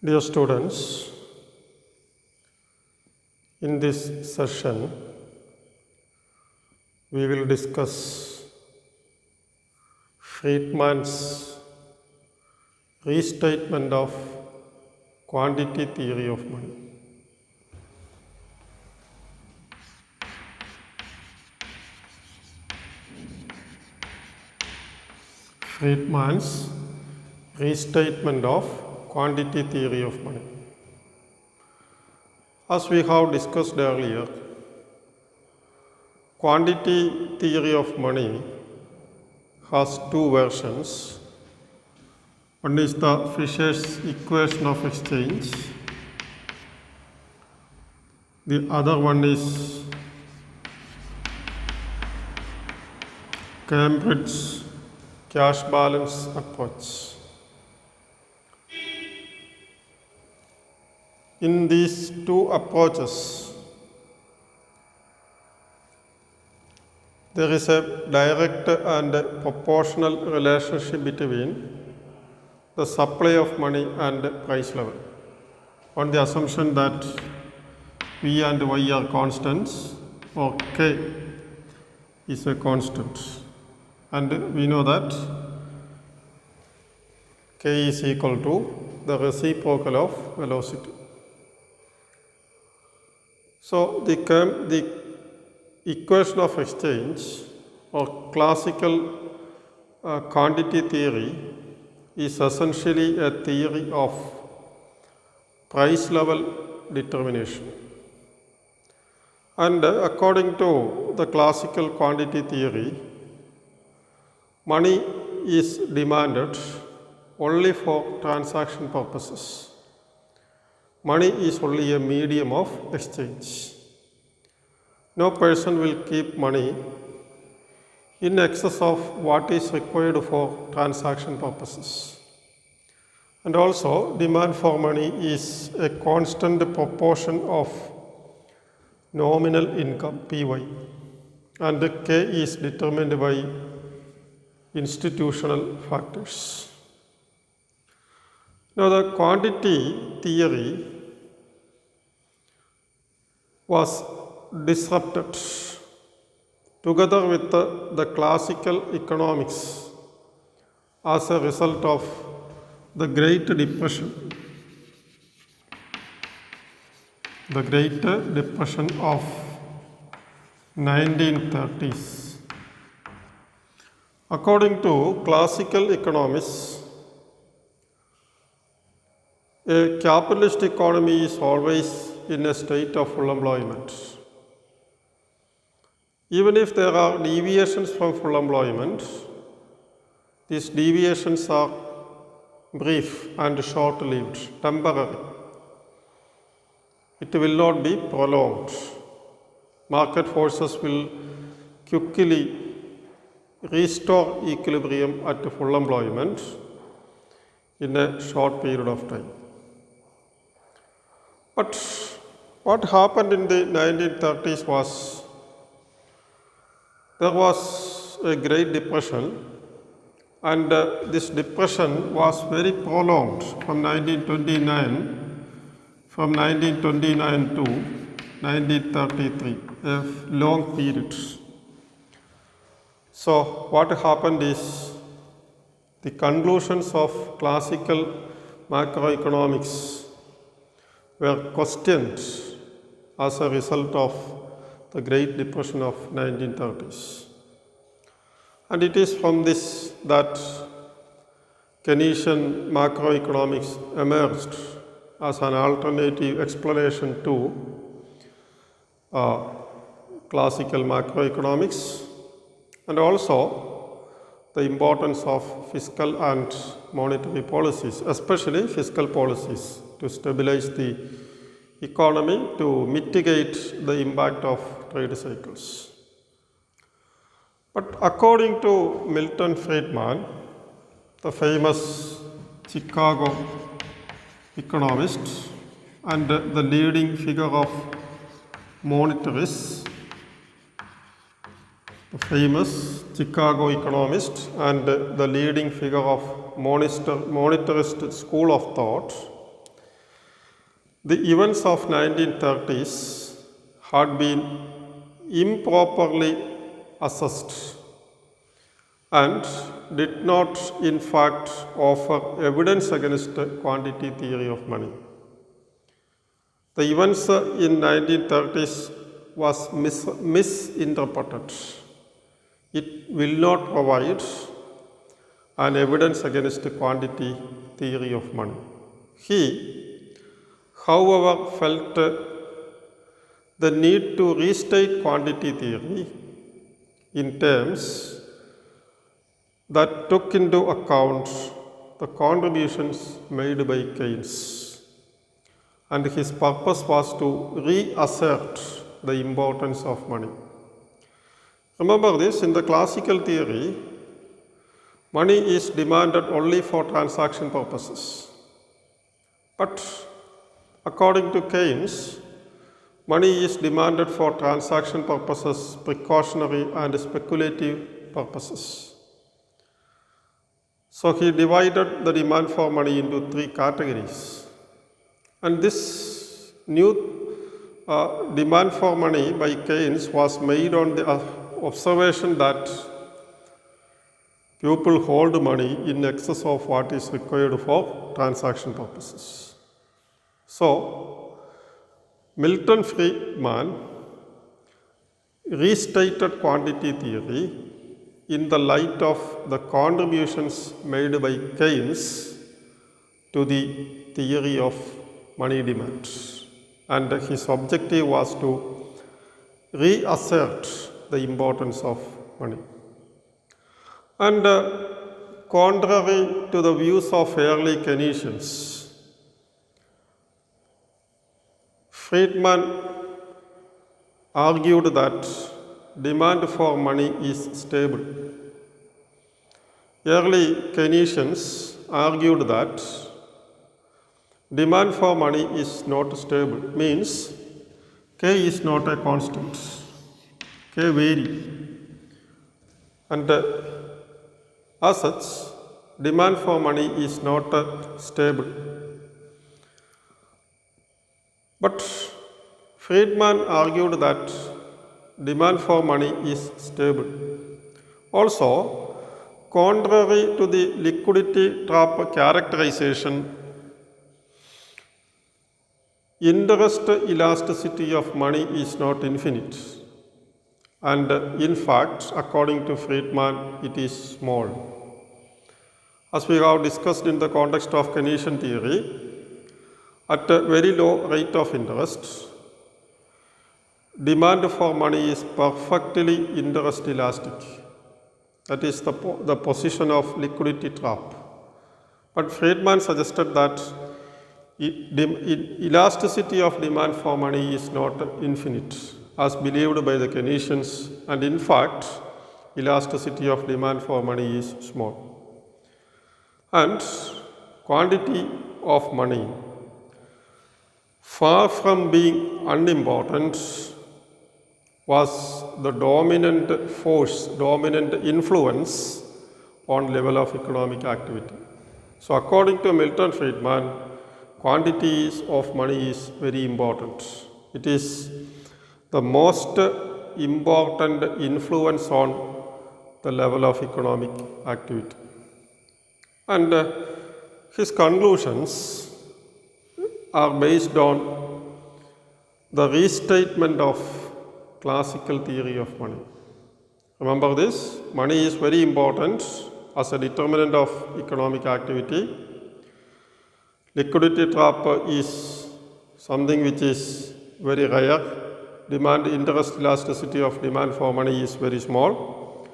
Dear students, in this session we will discuss Friedman's restatement of quantity theory of money. Friedman's restatement of quantity theory of money. As we have discussed earlier, quantity theory of money has two versions. One is the Fisher's equation of exchange. The other one is Cambridge's cash balance approach. In these two approaches, there is a direct and proportional relationship between the supply of money and price level, on the assumption that V and Y are constants or K is a constant. And we know that K is equal to the reciprocal of velocity. So the equation of exchange or classical quantity theory is essentially a theory of price level determination. And according to the classical quantity theory, money is demanded only for transaction purposes. Money is only a medium of exchange. No person will keep money in excess of what is required for transaction purposes. And also, demand for money is a constant proportion of nominal income, PY, and K is determined by institutional factors. Now, the quantity theory was disrupted together with the classical economics as a result of the Great Depression. The Great Depression of 1930s. According to classical economists, a capitalist economy is always in a state of full employment. Even if there are deviations from full employment, these deviations are brief and short-lived, temporary. It will not be prolonged. Market forces will quickly restore equilibrium at full employment in a short period of time. But what happened in the 1930s was there was a Great Depression, and this depression was very prolonged from 1929 to 1933, a long period. So what happened is the conclusions of classical macroeconomics were questioned as a result of the Great Depression of 1930s. And it is from this that Keynesian macroeconomics emerged as an alternative explanation to classical macroeconomics, and also the importance of fiscal and monetary policies, especially fiscal policies, to stabilize the economy, to mitigate the impact of trade cycles. But according to Milton Friedman, the famous Chicago economist and the leading figure of monetarists, the famous Chicago economist and the leading figure of monetarist school of thought, The events of 1930s had been improperly assessed and did not in fact offer evidence against the quantity theory of money. The events in 1930s was misinterpreted. It will not provide an evidence against the quantity theory of money. He, however, felt the need to restate quantity theory in terms that took into account the contributions made by Keynes, and his purpose was to reassert the importance of money. Remember this, in the classical theory, money is demanded only for transaction purposes. But according to Keynes, money is demanded for transaction purposes, precautionary and speculative purposes. So he divided the demand for money into three categories. And this new demand for money by Keynes was made on the observation that people hold money in excess of what is required for transaction purposes. So, Milton Friedman restated quantity theory in the light of the contributions made by Keynes to the theory of money demand, and his objective was to reassert the importance of money. And contrary to the views of early Keynesians, Friedman argued that demand for money is stable. Early Keynesians argued that demand for money is not stable, means K is not a constant, K vary, and as such, demand for money is not stable. But Friedman argued that demand for money is stable. Also, contrary to the liquidity trap characterization, interest elasticity of money is not infinite. And in fact, according to Friedman, it is small. As we have discussed in the context of Keynesian theory, at a very low rate of interest, demand for money is perfectly interest elastic. That is the position of liquidity trap. But Friedman suggested that elasticity of demand for money is not infinite, as believed by the Keynesians, and in fact, elasticity of demand for money is small. And quantity of money, far from being unimportant, was the dominant force, dominant influence on level of economic activity. So according to Milton Friedman, quantities of money is very important. It is the most important influence on the level of economic activity. And his conclusions are based on the restatement of classical theory of money. Remember this, money is very important as a determinant of economic activity. Liquidity trap is something which is very rare. Interest elasticity of demand for money is very small,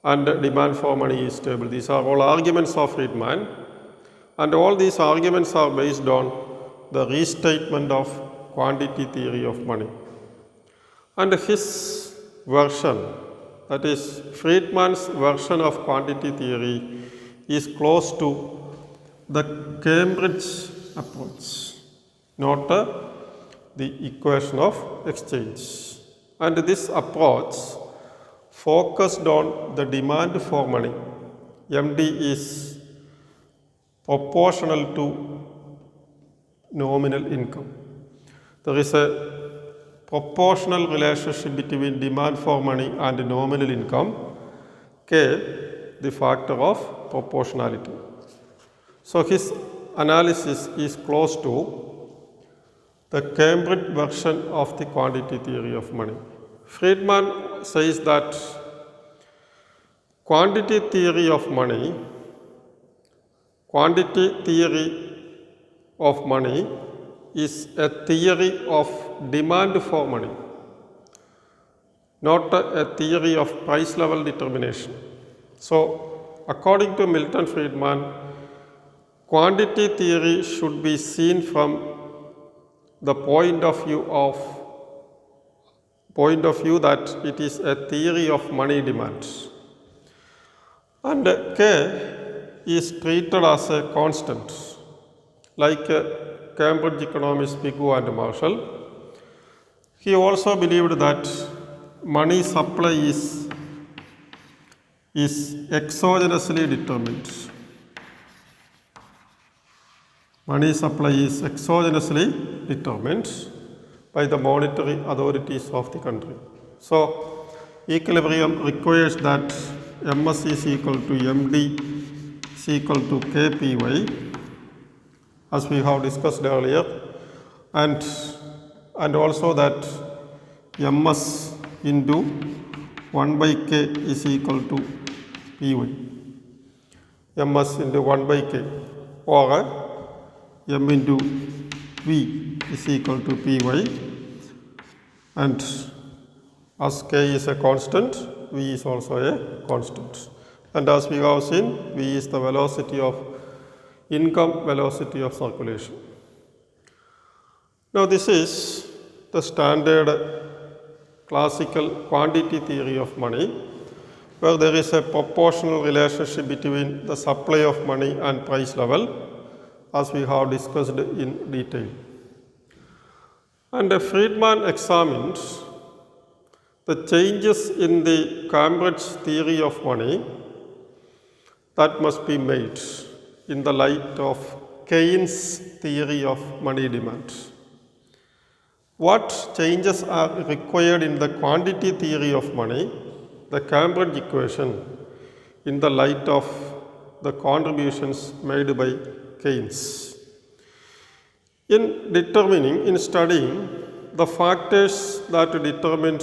and demand for money is stable. These are all arguments of Friedman, and all these arguments are based on the restatement of quantity theory of money. And his version, that is Friedman's version of quantity theory, is close to the Cambridge approach, not the equation of exchange. And this approach focused on the demand for money. MD is proportional to nominal income. there is a proportional relationship between demand for money and nominal income. K, the factor of proportionality. So his analysis is close to the Cambridge version of the quantity theory of money. Friedman says that quantity theory of money is a theory of demand for money, not a theory of price level determination. So, according to Milton Friedman, quantity theory should be seen from the point of view that it is a theory of money demand. And K is treated as a constant, like Cambridge economists Pigou and Marshall. He also believed that money supply is exogenously determined. Money supply is exogenously determined by the monetary authorities of the country. So, equilibrium requires that MS is equal to MD is equal to KPY, as we have discussed earlier, and also that MS into 1 by K is equal to PY. MS into 1 by K, or M into V is equal to Py, and as K is a constant, V is also a constant. And as we have seen, V is the velocity of income, velocity of circulation. Now this is the standard classical quantity theory of money, where there is a proportional relationship between the supply of money and price level, as we have discussed in detail. And Friedman examined the changes in the Cambridge theory of money that must be made in the light of Keynes' theory of money demand. What changes are required in the quantity theory of money, the Cambridge equation, in the light of the contributions made by Keynes? In studying the factors that determine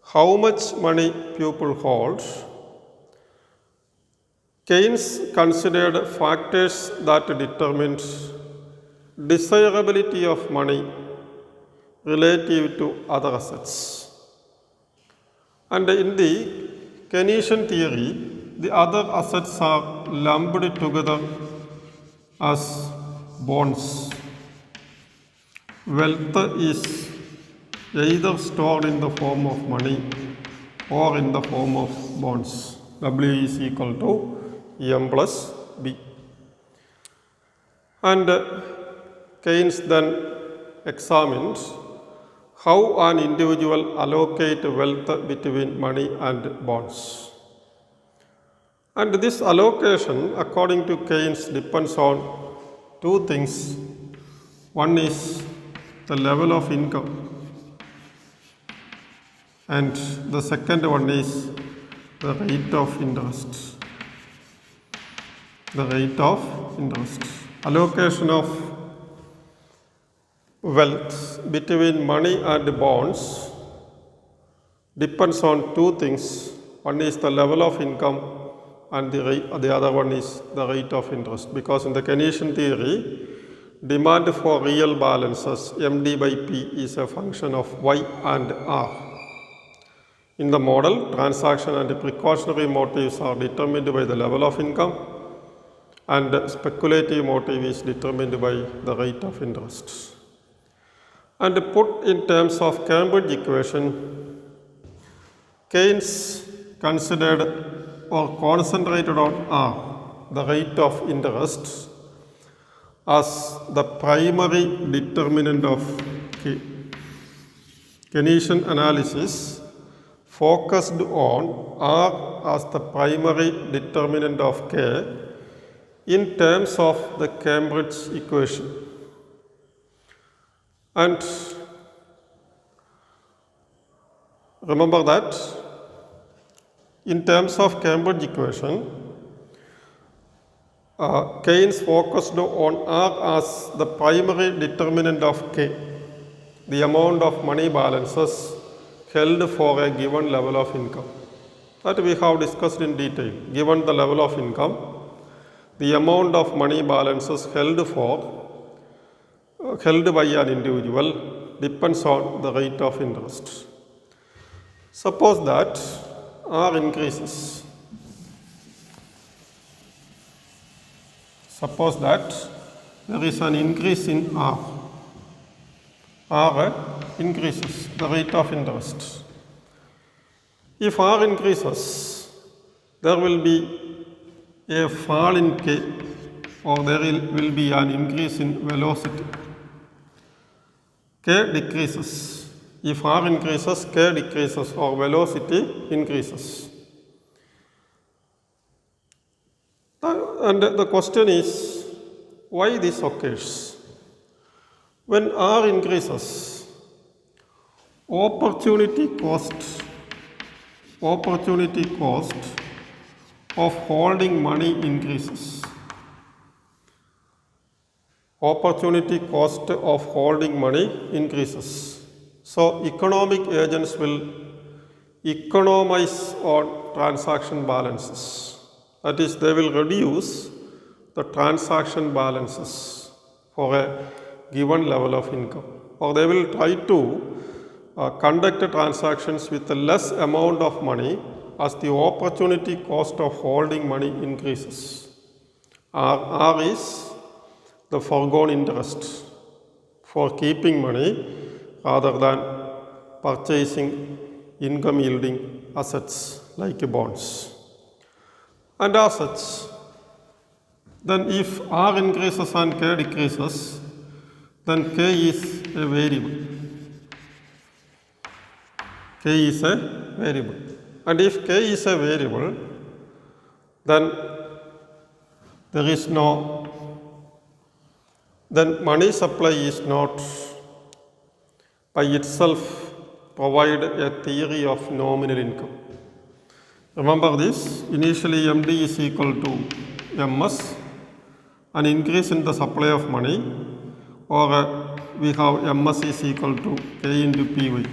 how much money people hold, Keynes considered factors that determine desirability of money relative to other assets. And in the Keynesian theory, the other assets are lumped together as bonds. Wealth is either stored in the form of money or in the form of bonds. W is equal to M plus B. And Keynes then examined how an individual allocate wealth between money and bonds. And this allocation, according to Keynes, depends on two things. One is the level of income, and the second one is the rate of interest. The rate of interest. Allocation of wealth between money and bonds depends on two things. One is the level of income, and the other one is the rate of interest. Because in the Keynesian theory, demand for real balances, MD by P, is a function of Y and R. In the model, transaction and precautionary motives are determined by the level of income, and speculative motive is determined by the rate of interest. And put in terms of Cambridge equation, Keynes considered or concentrated on R, the rate of interest, as the primary determinant of K. Keynesian analysis focused on R as the primary determinant of K in terms of the Cambridge equation. And remember that in terms of Cambridge equation, Keynes focused on R as the primary determinant of K, the amount of money balances held for a given level of income. That we have discussed in detail. Given the level of income, the amount of money balances held by an individual depends on the rate of interest. Suppose that R increases. Suppose that there is an increase in R. R increases the rate of interest. If R increases, there will be a fall in K, or there will be an increase in velocity. K decreases. If R increases, K decreases, or velocity increases. And the question is, why this occurs? When R increases, opportunity cost of holding money increases. Opportunity cost of holding money increases. So economic agents will economize on transaction balances. That is, they will reduce the transaction balances for a given level of income, or they will try to conduct transactions with a less amount of money as the opportunity cost of holding money increases. R is the foregone interest for keeping money rather than purchasing income yielding assets like bonds. And as such, then if R increases and K decreases, then K is a variable. K is a variable. And if K is a variable, then then money supply is not by itself provide a theory of nominal income. Remember this, initially MD is equal to MS, an increase in the supply of money, or we have MS is equal to K into PY.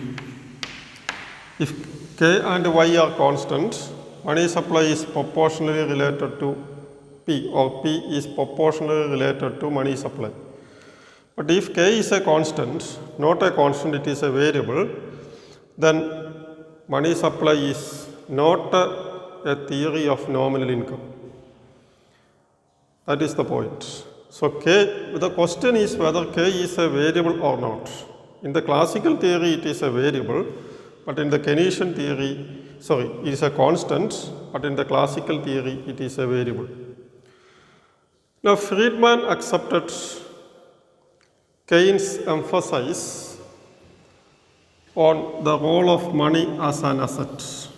If K and Y are constant, money supply is proportionally related to P, or P is proportionally related to money supply. But if K is a constant, not a constant, it is a variable, then money supply is not a theory of nominal income. That is the point. So the question is whether K is a variable or not. In the classical theory, it is a variable, but in the Keynesian theory, it is a constant, but in the classical theory, it is a variable. Now, Friedman accepted Keynes' emphasis on the role of money as an asset.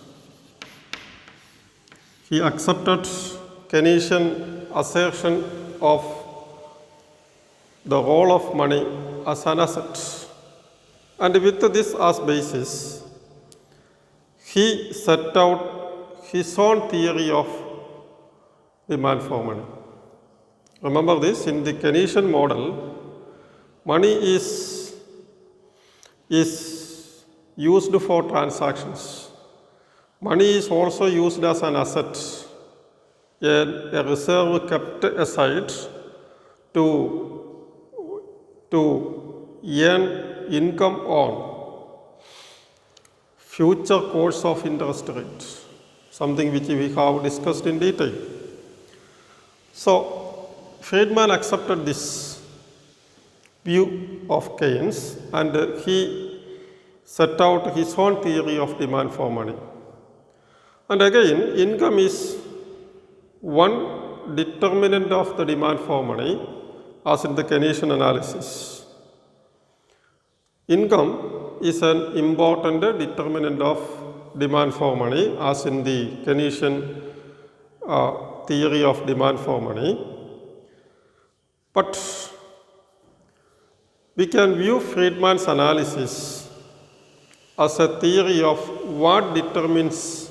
He accepted Keynesian assertion of the role of money as an asset. And with this as basis, he set out his own theory of demand for money. Remember this, in the Keynesian model, money is used for transactions. Money is also used as an asset, a reserve kept aside to earn income on future course of interest rate, something which we have discussed in detail. So, Friedman accepted this view of Keynes and he set out his own theory of demand for money. And again, income is one determinant of the demand for money as in the Keynesian analysis. Income is an important determinant of demand for money as in the Keynesian theory of demand for money. But We can view Friedman's analysis as a theory of what determines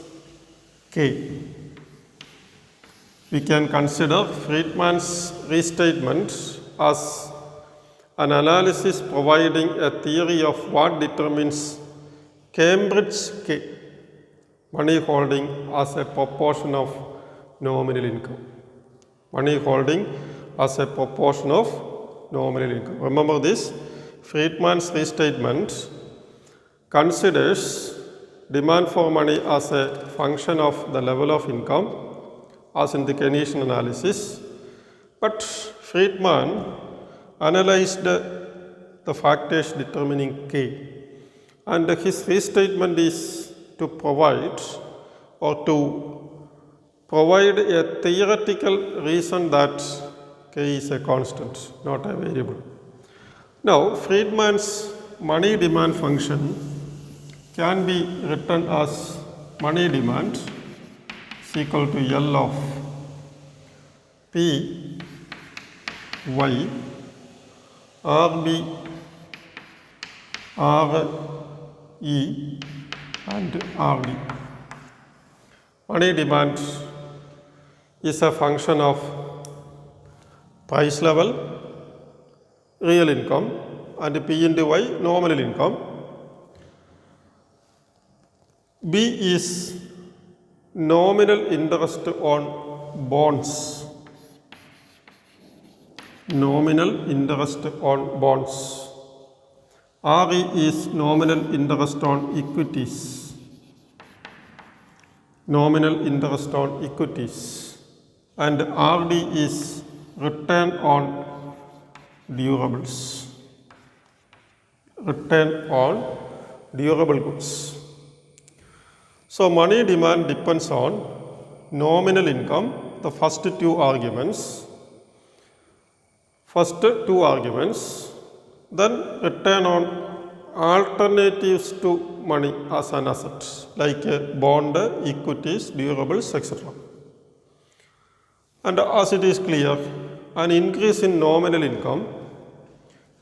K. We can consider Friedman's restatement as an analysis providing a theory of what determines Cambridge K, money holding as a proportion of nominal income. Money holding as a proportion of nominal income. Remember this, Friedman's restatement considers demand for money as a function of the level of income, as in the Keynesian analysis. But Friedman analyzed the factors determining K, and his restatement is to provide a theoretical reason that K is a constant, not a variable. Now, Friedman's money demand function can be written as money demand is equal to L of P Y RB RE and RD. Money demand is a function of price level, real income, and P into Y, nominal income. B is nominal interest on bonds. Nominal interest on bonds. RE is nominal interest on equities. Nominal interest on equities. And RD is return on durables. Return on durable goods. So money demand depends on nominal income, the first two arguments, then return on alternatives to money as an asset, like bond, equities, durables, etc. And as it is clear, an increase in nominal income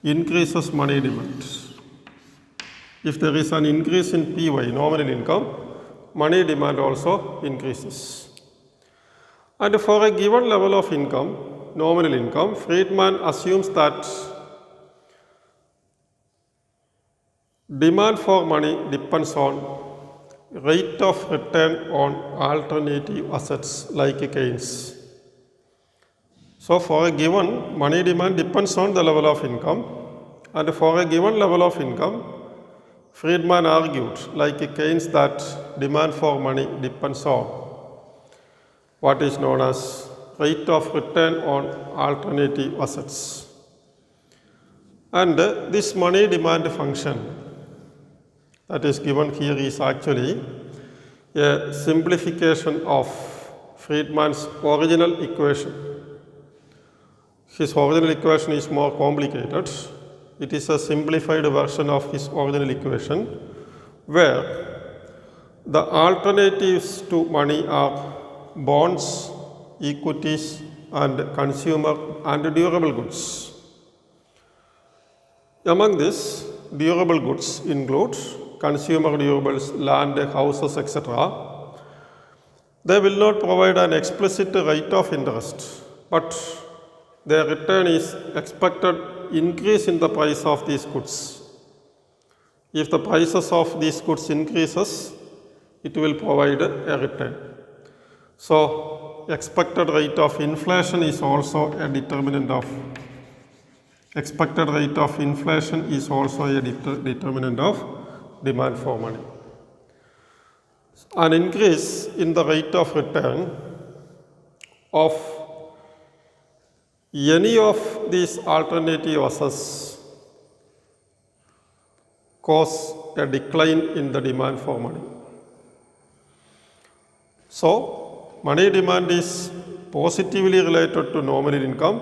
increases money demand. If there is an increase in PY, nominal income, money demand also increases. And for a given level of income, nominal income, Friedman assumes that demand for money depends on rate of return on alternative assets like gains. So for a given, money demand depends on the level of income, and for a given level of income, Friedman argued, like Keynes, that demand for money depends on what is known as rate of return on alternative assets. And this money demand function that is given here is actually a simplification of Friedman's original equation. His original equation is more complicated. It is a simplified version of his original equation, where the alternatives to money are bonds, equities, and consumer and durable goods. Among these, durable goods include consumer durables, land, houses, etc. They will not provide an explicit rate of interest, but their return is expected increase in the price of these goods. If the prices of these goods increases, it will provide a return. So, expected rate of inflation is also a determinant of demand for money. An increase in the rate of return of any of these alternative assets cause a decline in the demand for money. So, money demand is positively related to nominal income,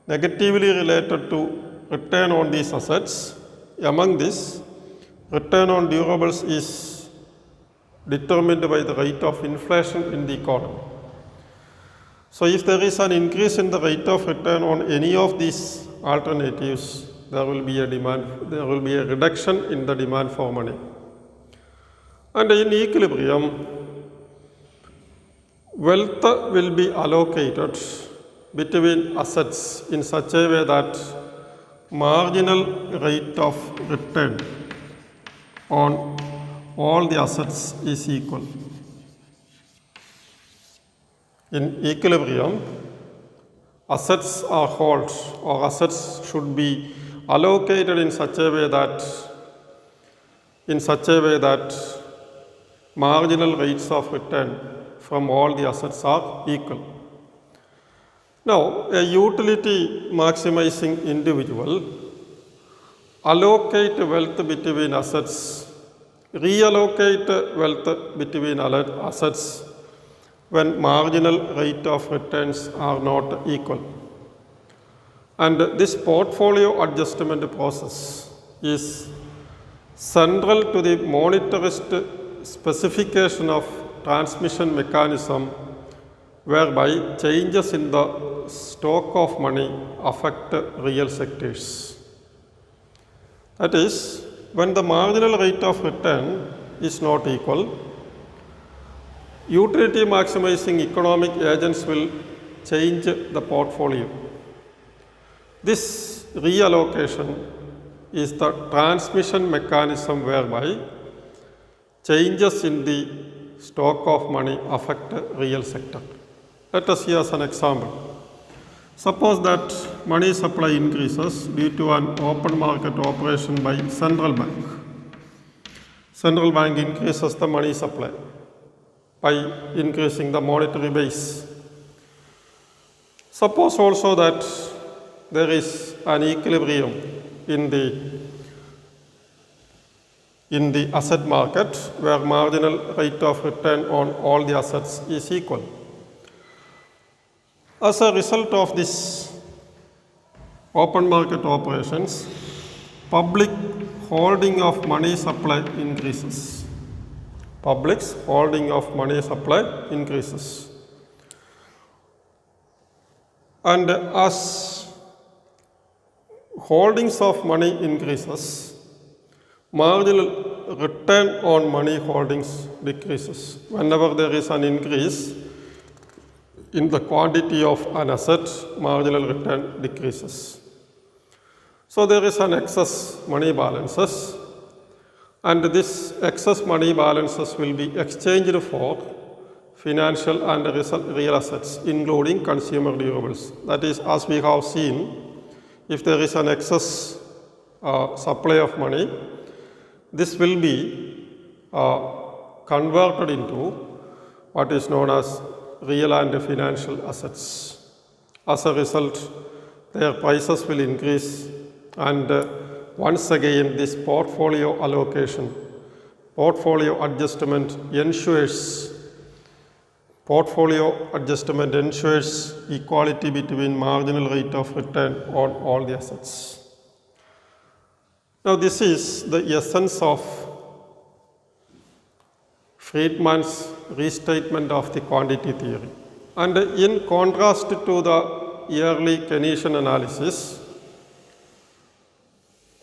negatively related to return on these assets. Among this, return on durables is determined by the rate of inflation in the economy. So if there is an increase in the rate of return on any of these alternatives, there will be a reduction in the demand for money. And in equilibrium, wealth will be allocated between assets in such a way that marginal rate of return on all the assets is equal. In equilibrium, assets are held, or assets should be allocated in such a way that marginal rates of return from all the assets are equal. Now, a utility maximizing individual allocate wealth between assets, reallocate wealth between assets when marginal rate of returns are not equal. And this portfolio adjustment process is central to the monetarist specification of transmission mechanism whereby changes in the stock of money affect real sectors. That is, when the marginal rate of return is not equal, utility maximizing economic agents will change the portfolio. This reallocation is the transmission mechanism whereby changes in the stock of money affect real sector. Let us see as an example. Suppose that money supply increases due to an open market operation by central bank. Central bank increases the money supply by increasing the monetary base. Suppose also that there is an equilibrium in the asset market where marginal rate of return on all the assets is equal. As a result of this open market operations, public holding of money supply increases. Public's holding of money supply increases. And as holdings of money increases, marginal return on money holdings decreases. Whenever there is an increase in the quantity of an asset, marginal return decreases. So there is an excess money balances, and this excess money balances will be exchanged for financial and real assets, including consumer durables. That is, as we have seen, if there is an excess supply of money, this will be converted into what is known as real and financial assets. As a result, their prices will increase, and once again this portfolio adjustment ensures equality between marginal rate of return on all the assets. Now, this is the essence of Friedman's restatement of the quantity theory. And in contrast to the early Keynesian analysis,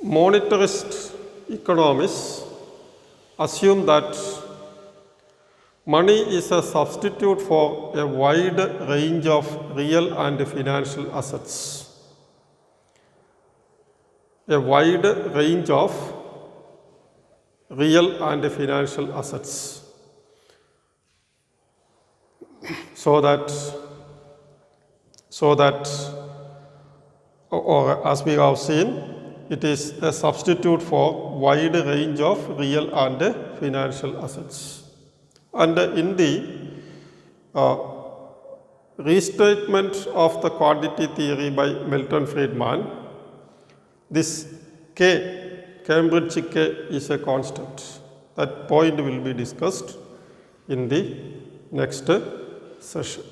monetarist economists assume that money is a substitute for a wide range of real and financial assets. A wide range of real and financial assets. So that, or as we have seen, it is a substitute for wide range of real and financial assets. And in the restatement of the quantity theory by Milton Friedman, this K, Cambridge K, is a constant. That point will be discussed in the next session.